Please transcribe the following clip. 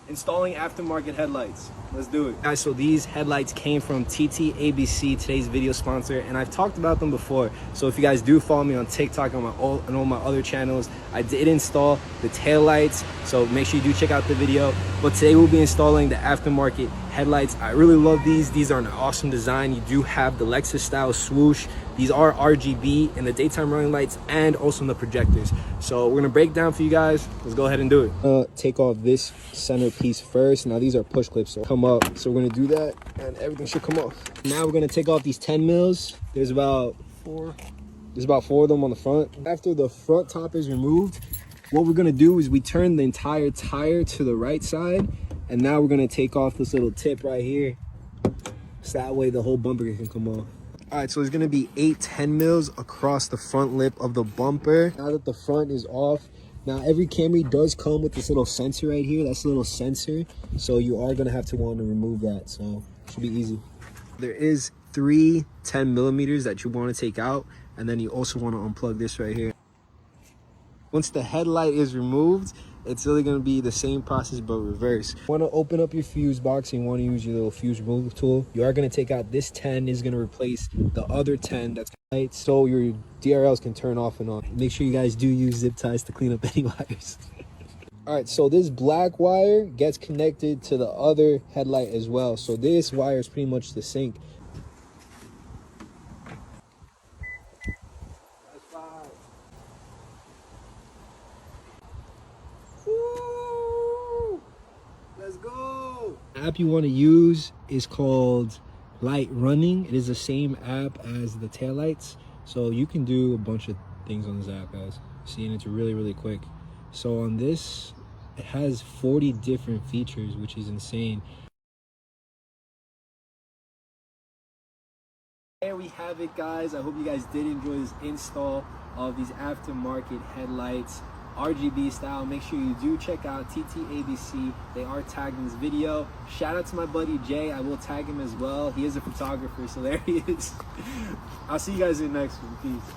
installing aftermarket headlights. Let's do it. Guys, so these headlights came from TT ABC, today's video sponsor, and I've talked about them before. So if you guys do follow me on TikTok and all my other channels, I did install the tail lights, so make sure you do check out the video. But today we'll be installing the aftermarket headlights. I really love these. These are an awesome design. You do have the Lexus style swoosh. These are RGB in the daytime running lights and also in the projectors. So we're gonna break down for you guys. Let's go ahead and do it. Take off this center piece first. Now these are push clips, so come up. So we're gonna do that and everything should come off. Now we're gonna take off these 10 mils. There's about four of them on the front. After the front top is removed, what we're gonna do is we turn the entire tire to the right side, and now we're gonna take off this little tip right here, so that way the whole bumper can come off. All right, so there's gonna be 8 10 mils across the front lip of the bumper. Now that the front is off, now every Camry does come with this little sensor right here. That's a little sensor, so you are gonna have to want to remove that, so it should be easy. There is 3 10 millimeters that you want to take out, and then you also want to unplug this right here. Once the headlight is removed, it's really going to be the same process but reverse. You want to open up your fuse box and you want to use your little fuse removal tool. You are going to take out this 10 is going to replace the other 10 that's light, so your DRLs can turn off and on. Make sure you guys do use zip ties to clean up any wires. All right, so this black wire gets connected to the other headlight as well. So this wire is pretty much the sync. Let's go. The app you want to use is called Light Running. It is the same app as the taillights, so you can do a bunch of things on this app, guys. See, and it's really quick. So on this, it has 40 different features, which is insane. There we have it, guys. I hope you guys did enjoy this install of these aftermarket headlights, RGB style. Make sure you do check out TT ABC. They are tagged in this video. Shout out to my buddy Jay. I will tag him as well. He is a photographer, so there he is. I'll see you guys in the next one. Peace.